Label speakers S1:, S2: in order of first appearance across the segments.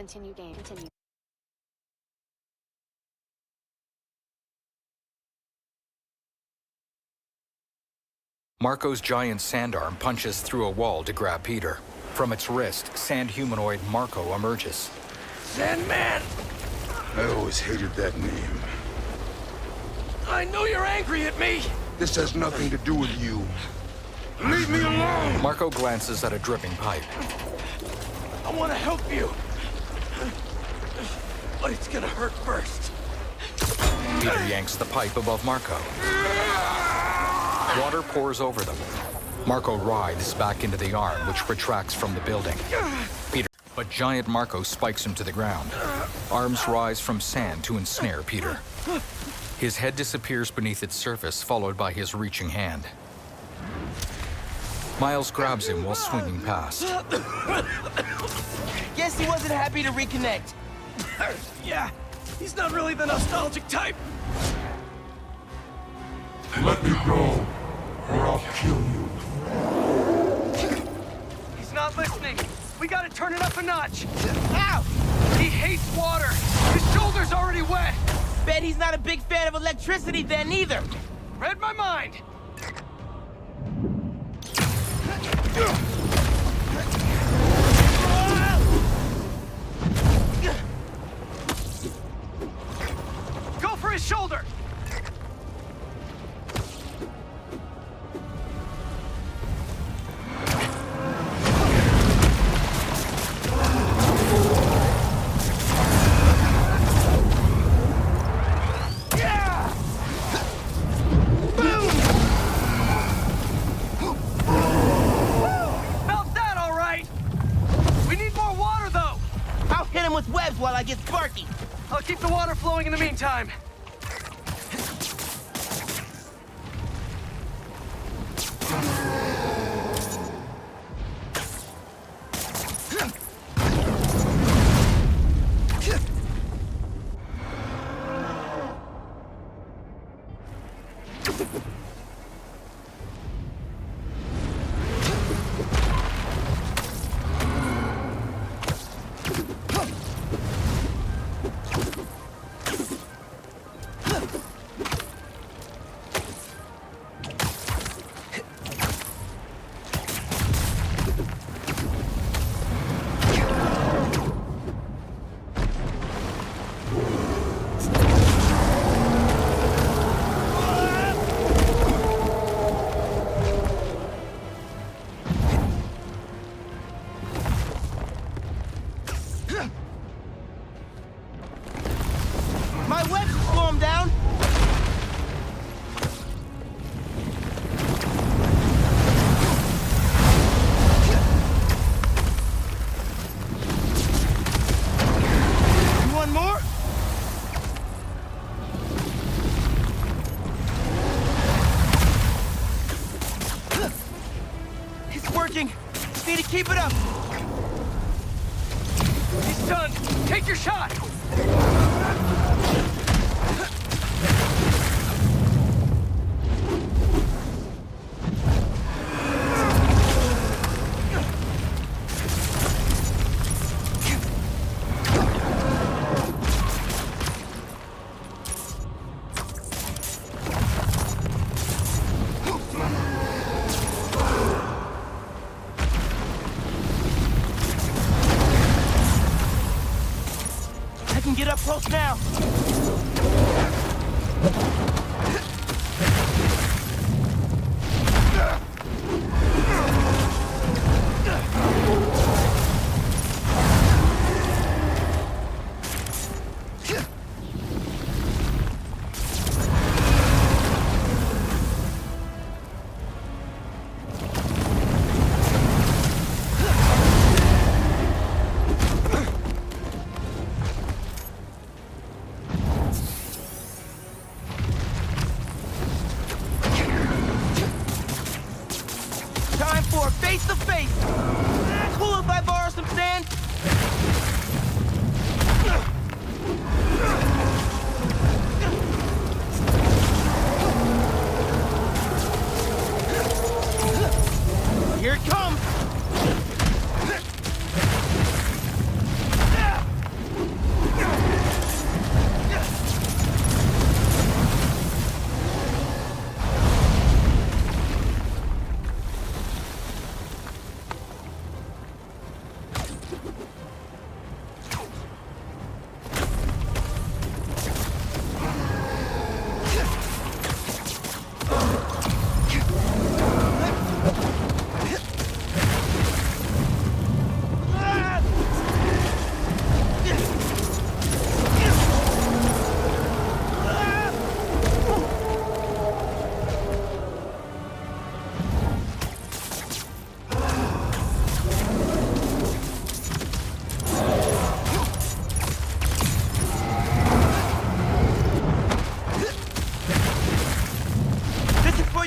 S1: Continue game. Continue.
S2: Marco's giant sand arm punches through a wall to grab Peter. From its wrist, sand humanoid Marco emerges.
S3: Sandman!
S4: I always hated that name.
S3: I know you're angry at me!
S4: This has nothing to do with you. Leave me alone!
S2: Marco glances at a dripping pipe.
S3: I want to help you. But it's gonna hurt first.
S2: Peter yanks the pipe above Marco. Water pours over them. Marco writhes back into the arm, which retracts from the building. But giant Marco spikes him to the ground. Arms rise from sand to ensnare Peter. His head disappears beneath its surface, followed by his reaching hand. Miles grabs him while swinging past.
S5: Guess he wasn't happy to reconnect.
S3: Yeah, he's not really the nostalgic type.
S4: Let me go, or I'll kill you.
S3: He's not listening. We gotta turn it up a notch.
S5: Ow!
S3: He hates water. His shoulder's already wet.
S5: Bet he's not a big fan of electricity then either.
S3: Read my mind. Go for his shoulder.
S5: With webs while I get sparky.
S3: I'll keep the water flowing in the meantime.
S5: My webs slow him down. You want more? It's working. Just need to keep it up.
S3: He's done. Take your shot.
S5: I can get up close now. Time for face to face. Cool if I borrow some sand? Here it comes.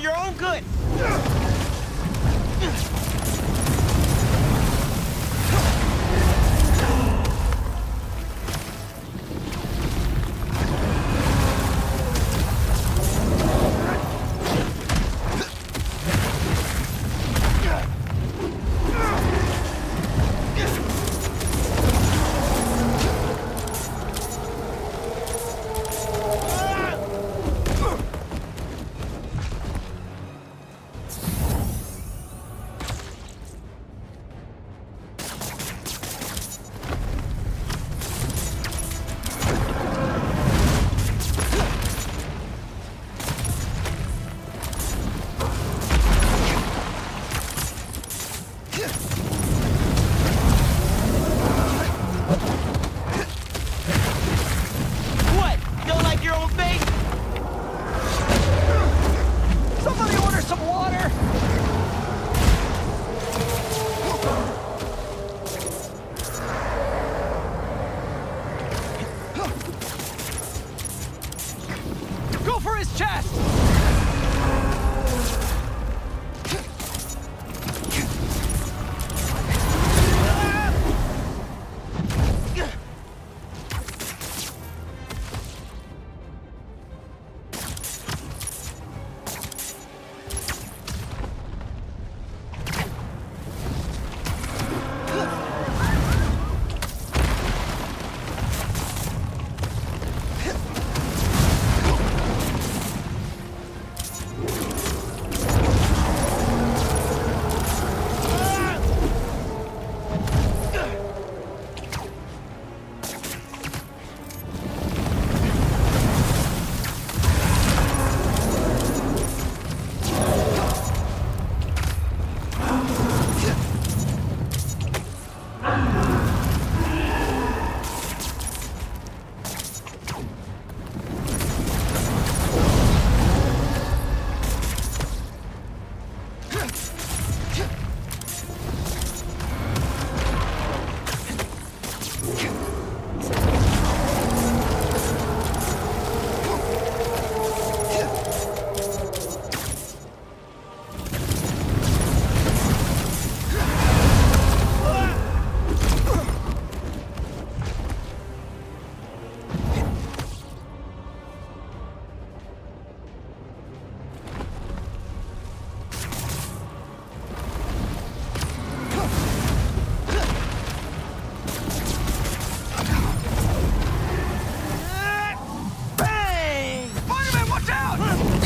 S5: your own good. What? You don't like your own face?
S3: Somebody order some water! Go for his chest!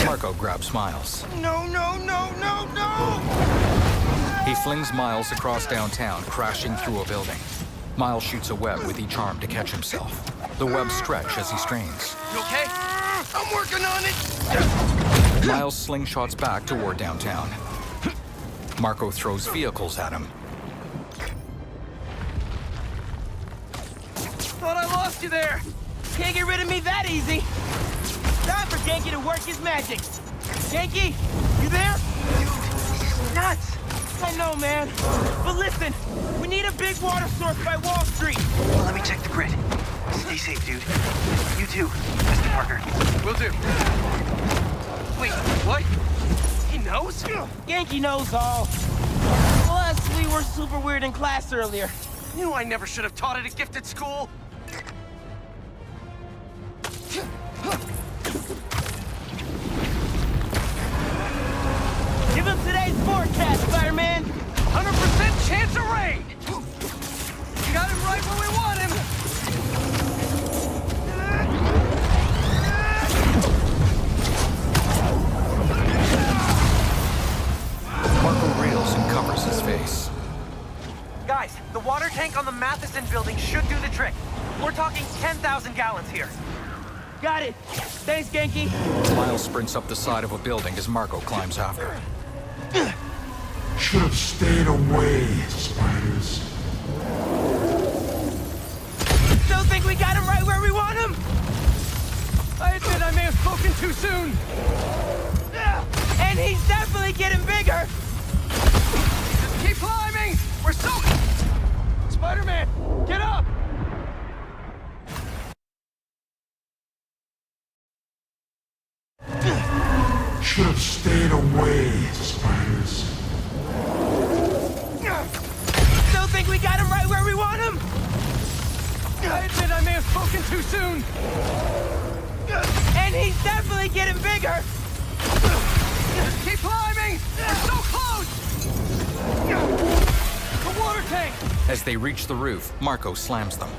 S2: Marco grabs Miles.
S5: No, no, no, no, no!
S2: He flings Miles across downtown, crashing through a building. Miles shoots a web with each arm to catch himself. The webs stretch as he strains.
S3: You okay? I'm working on it!
S2: Miles slingshots back toward downtown. Marco throws vehicles at him.
S3: Thought I lost you there!
S5: Can't get rid of me that easy. Time for Genki to work his magic. Genki, you there?
S3: Dude, he's nuts!
S5: I know, man. But listen, we need a big water source by Wall Street.
S1: Let me check the grid. Stay safe, dude. You too, Mr. Parker.
S3: Will do. Wait, what? He knows?
S5: Genki knows all. Plus, we were super weird in class earlier.
S3: Knew I never should have taught at a gifted school.
S5: Give him today's forecast, Spiderman.
S3: 100% chance of rain! You got him right where we want him!
S2: Marco reels and covers his face.
S1: Guys, the water tank on the Matheson building should do the trick. We're talking 10,000 gallons here.
S5: Got it. Thanks, Genki.
S2: Miles sprints up the side of a building as Marco climbs after.
S4: Should have stayed away, spiders.
S5: Still think we got him right where we want him?
S3: I admit I may have spoken too soon.
S5: And he's definitely getting bigger.
S3: Just keep climbing! We're so... Spider-Man, get up!
S4: Should have stayed away, spiders.
S5: Still think we got him right where we want him?
S3: I admit I may have spoken too soon.
S5: And he's definitely getting bigger.
S3: Keep climbing! We're so close! The water tank!
S2: As they reach the roof, Marco slams them.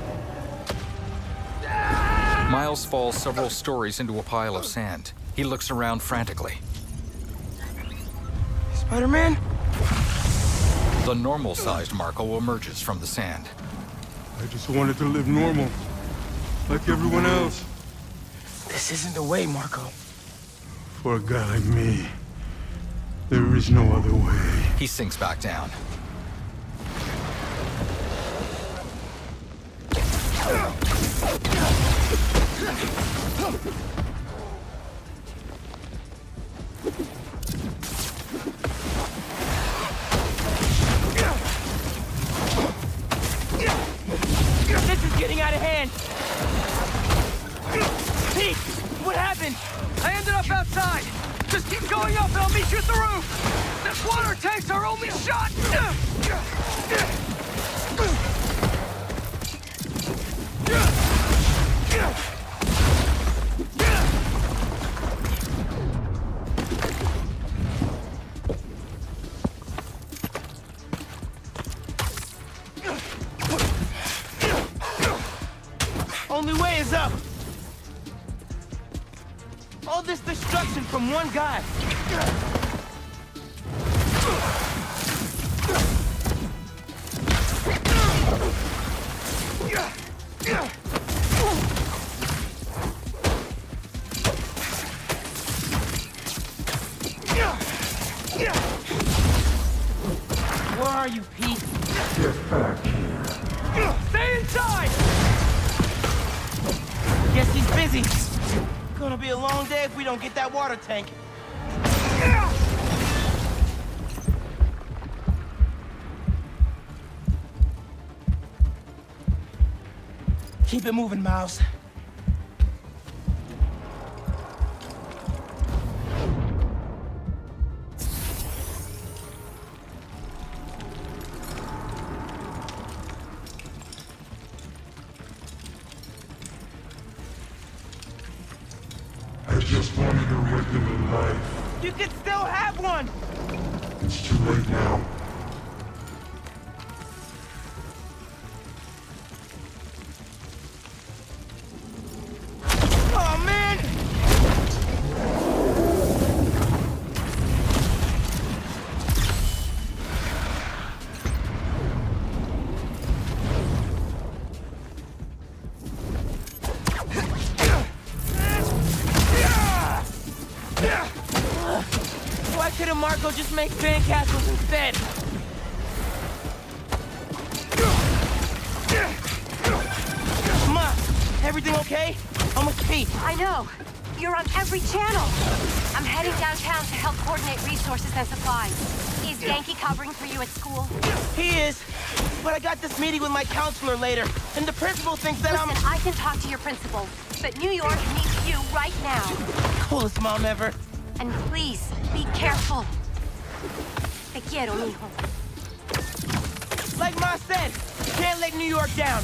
S2: Miles falls several stories into a pile of sand. He looks around frantically.
S5: Spider-Man?
S2: The normal-sized Marco emerges from the sand.
S4: I just wanted to live normal, like everyone else.
S5: This isn't the way, Marco.
S4: For a guy like me, there is no other way.
S2: He sinks back down.
S5: This is getting out of hand. Pete, what happened?
S3: I ended up outside! Just keep going up and I'll meet you at the roof! This water tank's our only shot!
S5: Only way is up. All this destruction from one guy. Where are you, Pete?
S4: Get back here.
S3: Stay inside!
S5: Guess he's busy. Gonna be a long day if we don't get that water tank. Keep it moving, Miles.
S4: I just wanted a regular life.
S5: You can still have one!
S4: It's too late now.
S5: Oh, man! Why couldn't Marco just make sandcastles instead? Ma, everything okay? Almost Pete.
S6: I know. You're on every channel. I'm heading downtown to help coordinate resources and supplies. Is Yankee covering for you at school?
S5: He is. But I got this meeting with my counselor later, and the principal thinks that
S6: Listen, I can talk to your principal, but New York needs you right now.
S5: I'm coolest mom ever.
S6: And please, be careful. Te quiero, mijo.
S5: Like Ma said, can't let New York down.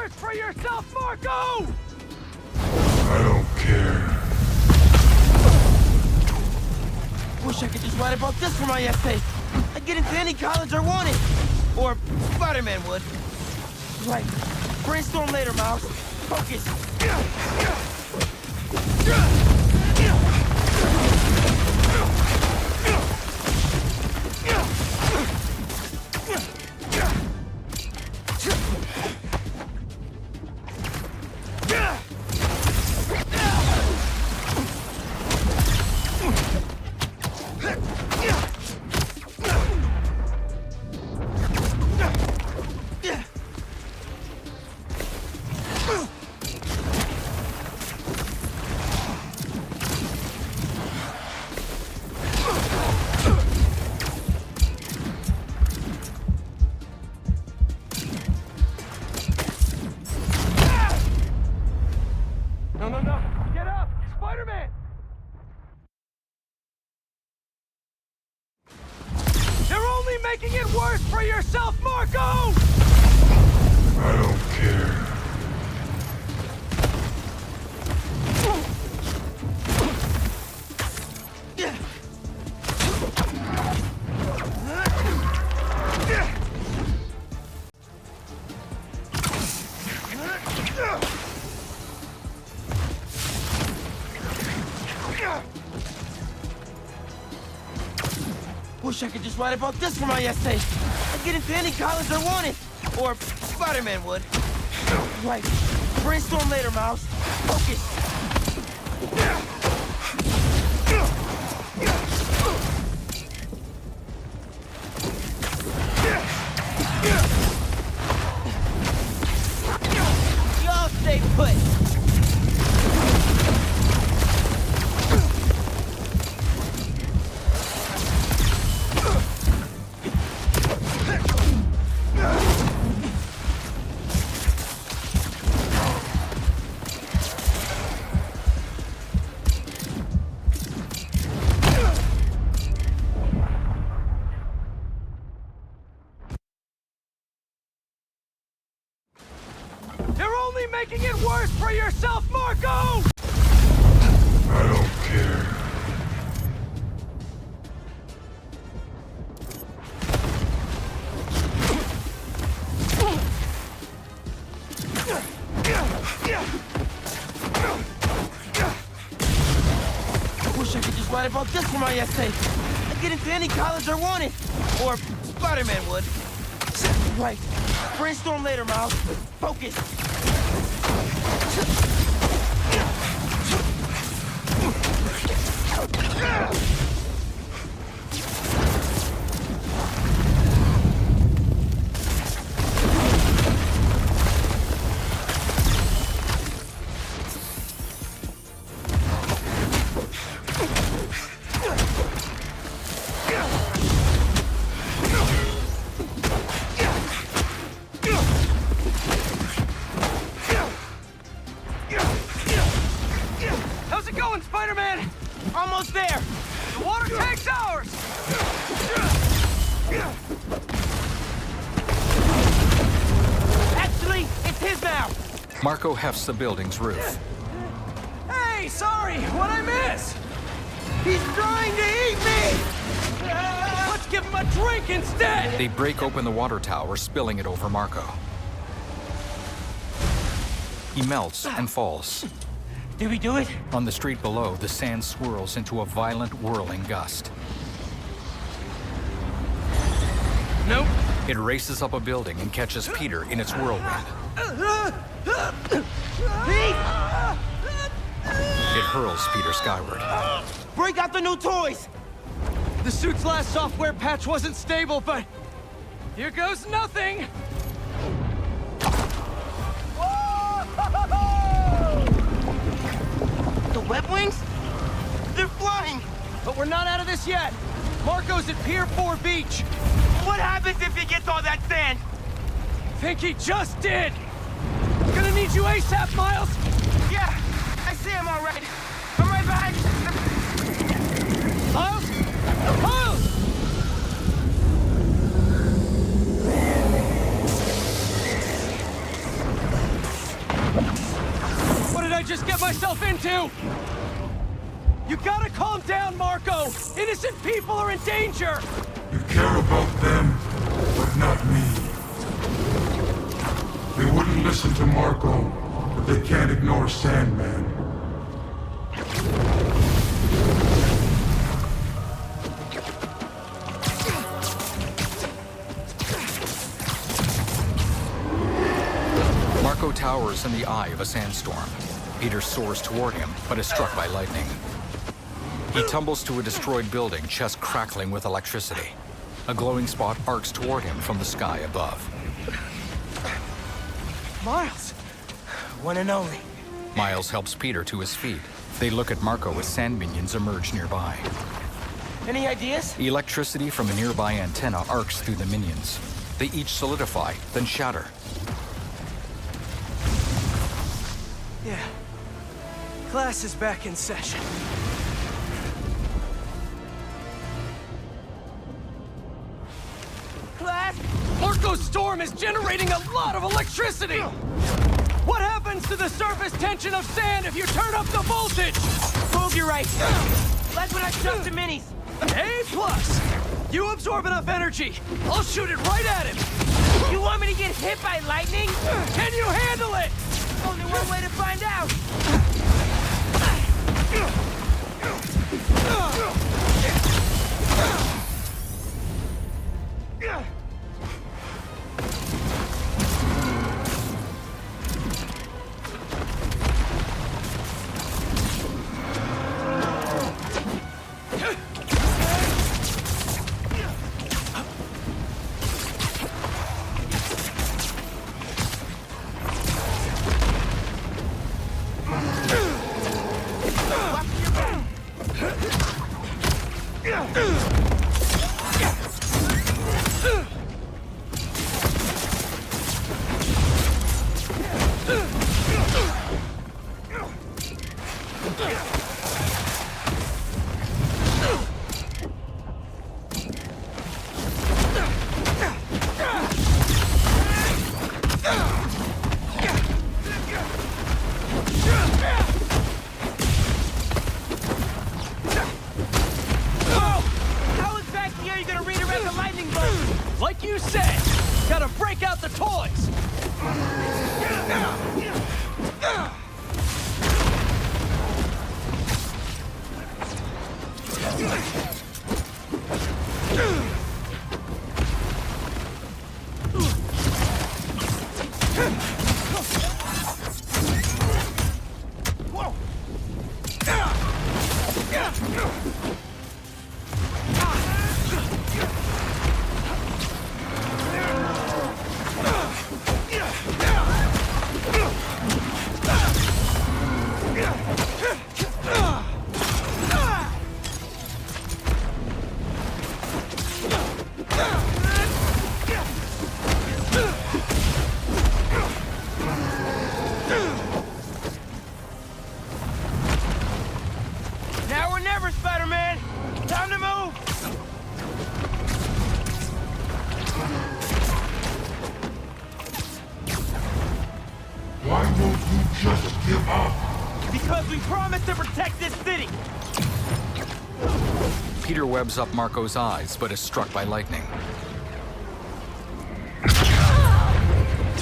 S3: worse for yourself, Marco!
S4: I don't care.
S5: Wish I could just write about this for my essay. I'd get into any college I wanted. Or Spiderman would. Right. Brainstorm later, Mouse. Focus.
S3: No. Get up! Spider-Man! You're only making it worse for yourself, Marco!
S4: I don't care.
S5: Wish I could just write about this for my essay. I'd get into any college I wanted. Or Spiderman would. Right. Brainstorm later, Mouse. Focus. Y'all stay put.
S3: You're only making it worse for yourself, Marco!
S4: I don't care.
S5: Wish I could just write about this for my essay. I'd get into any college I wanted. Or Spider-Man would. Right. Brainstorm later, Miles. Focus.
S3: How's it going, Spider-Man?
S5: Almost there.
S3: The water tank's ours!
S5: Actually, it's his now.
S2: Marco hefts the building's roof.
S3: Hey, sorry, what'd I miss?
S5: He's trying to eat me!
S3: Let's give him a drink instead!
S2: They break open the water tower, spilling it over Marco. He melts and falls.
S5: Did we do it?
S2: On the street below, the sand swirls into a violent, whirling gust.
S3: Nope.
S2: It races up a building and catches Peter in its whirlwind.
S5: Pete!
S2: It hurls Peter skyward.
S5: Break out the new toys!
S3: The suit's last software patch wasn't stable, but here goes nothing!
S5: The web wings? They're flying!
S3: But we're not out of this yet. Marco's at Pier 4 Beach.
S5: What happens if he gets all that sand?
S3: Think he just did! Gonna need you ASAP, Miles!
S5: Yeah, I see him all right. I'm right behind you.
S3: Miles? Miles! What did I just get myself into? You gotta calm down, Marco! Innocent people are in danger!
S4: You care about them, but not me. They wouldn't listen to Marco, but they can't ignore Sandman.
S2: Marco towers in the eye of a sandstorm. Peter soars toward him, but is struck by lightning. He tumbles to a destroyed building, chest crackling with electricity. A glowing spot arcs toward him from the sky above.
S5: Miles! One and only.
S2: Miles helps Peter to his feet. They look at Marco as sand minions emerge nearby.
S5: Any ideas?
S2: Electricity from a nearby antenna arcs through the minions. They each solidify, then shatter.
S3: Yeah. Class is back in session.
S5: Class?
S3: Marco's storm is generating a lot of electricity! What happens to the surface tension of sand if you turn up the voltage?
S5: Prove you're right. Like when I shoved the minis.
S3: A+! You absorb enough energy, I'll shoot it right at him!
S5: You want me to get hit by lightning?
S3: Can you handle it?
S5: Only one way to find out.
S3: Like you said, gotta break out the toys!
S5: Now or never, Spider-Man! Time to move!
S4: Why won't you just give up?
S5: Because we promised to protect this city!
S2: Peter webs up Marco's eyes, but is struck by lightning.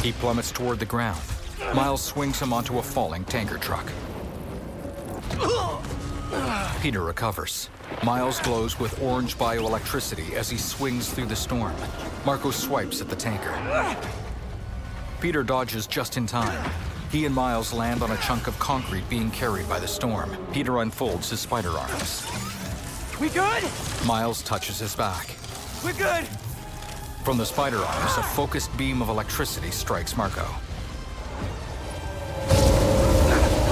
S2: He plummets toward the ground. Miles swings him onto a falling tanker truck. Peter recovers. Miles glows with orange bioelectricity as he swings through the storm. Marco swipes at the tanker. Peter dodges just in time. He and Miles land on a chunk of concrete being carried by the storm. Peter unfolds his spider arms.
S5: We good?
S2: Miles touches his back.
S5: We're good!
S2: From the spider arms, a focused beam of electricity strikes Marco.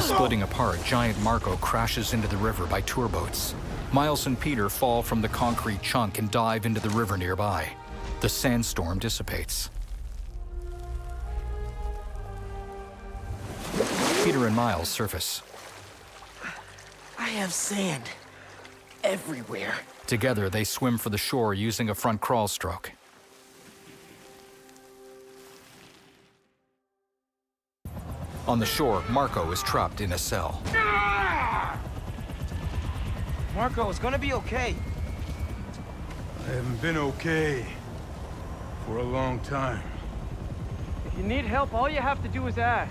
S2: Splitting apart, giant Marco crashes into the river by tour boats. Miles and Peter fall from the concrete chunk and dive into the river nearby. The sandstorm dissipates. Peter and Miles surface.
S5: I have sand. Everywhere.
S2: Together, they swim for the shore using a front crawl stroke. On the shore, Marco is trapped in a cell.
S5: Marco, it's gonna be okay.
S4: I haven't been okay for a long time.
S3: If you need help, all you have to do is ask.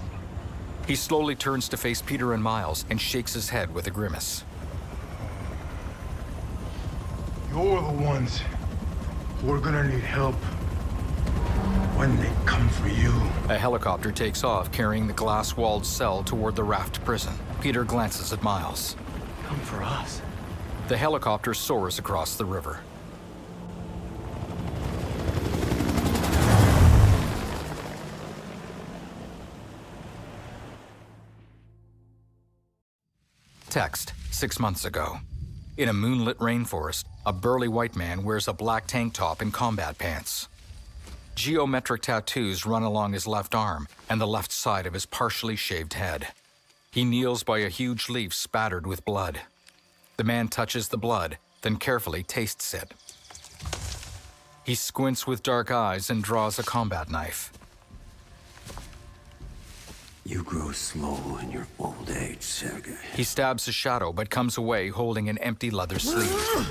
S2: He slowly turns to face Peter and Miles and shakes his head with a grimace.
S4: You're the ones who are gonna need help when they come for you.
S2: A helicopter takes off, carrying the glass-walled cell toward the raft prison. Peter glances at Miles.
S3: Come for us.
S2: The helicopter soars across the river. Text, 6 months ago. In a moonlit rainforest, a burly white man wears a black tank top and combat pants. Geometric tattoos run along his left arm and the left side of his partially shaved head. He kneels by a huge leaf spattered with blood. The man touches the blood, then carefully tastes it. He squints with dark eyes and draws a combat knife.
S7: You grow slow in your old age, Sergei.
S2: He stabs a shadow but comes away holding an empty leather sleeve.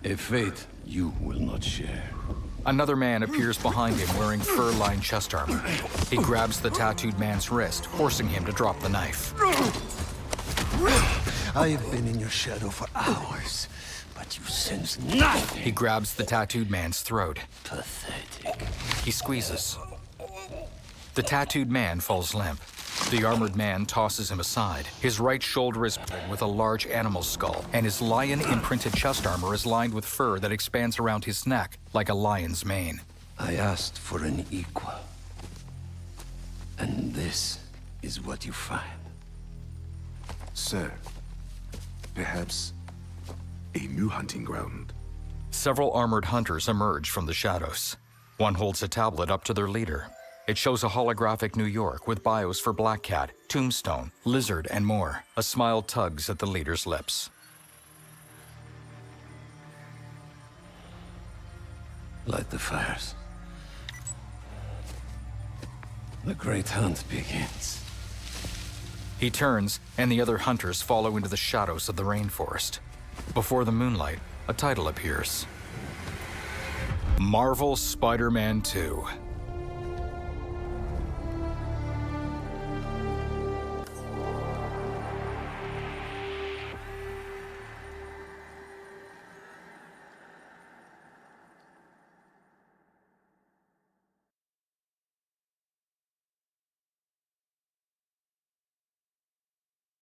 S7: A fate you will not share.
S2: Another man appears behind him wearing fur-lined chest armor. He grabs the tattooed man's wrist, forcing him to drop the knife.
S7: I have been in your shadow for hours, but you sense nothing.
S2: He grabs the tattooed man's throat.
S7: Pathetic.
S2: He squeezes. The tattooed man falls limp. The armored man tosses him aside. His right shoulder is padded with a large animal skull, and his lion-imprinted chest armor is lined with fur that expands around his neck like a lion's mane.
S7: I asked for an equal. And this is what you find.
S8: Sir, perhaps a new hunting ground.
S2: Several armored hunters emerge from the shadows. One holds a tablet up to their leader. It shows a holographic New York with bios for Black Cat, Tombstone, Lizard, and more. A smile tugs at the leader's lips.
S7: Light the fires. The great hunt begins.
S2: He turns, and the other hunters follow into the shadows of the rainforest. Before the moonlight, a title appears. Marvel Spider-Man 2.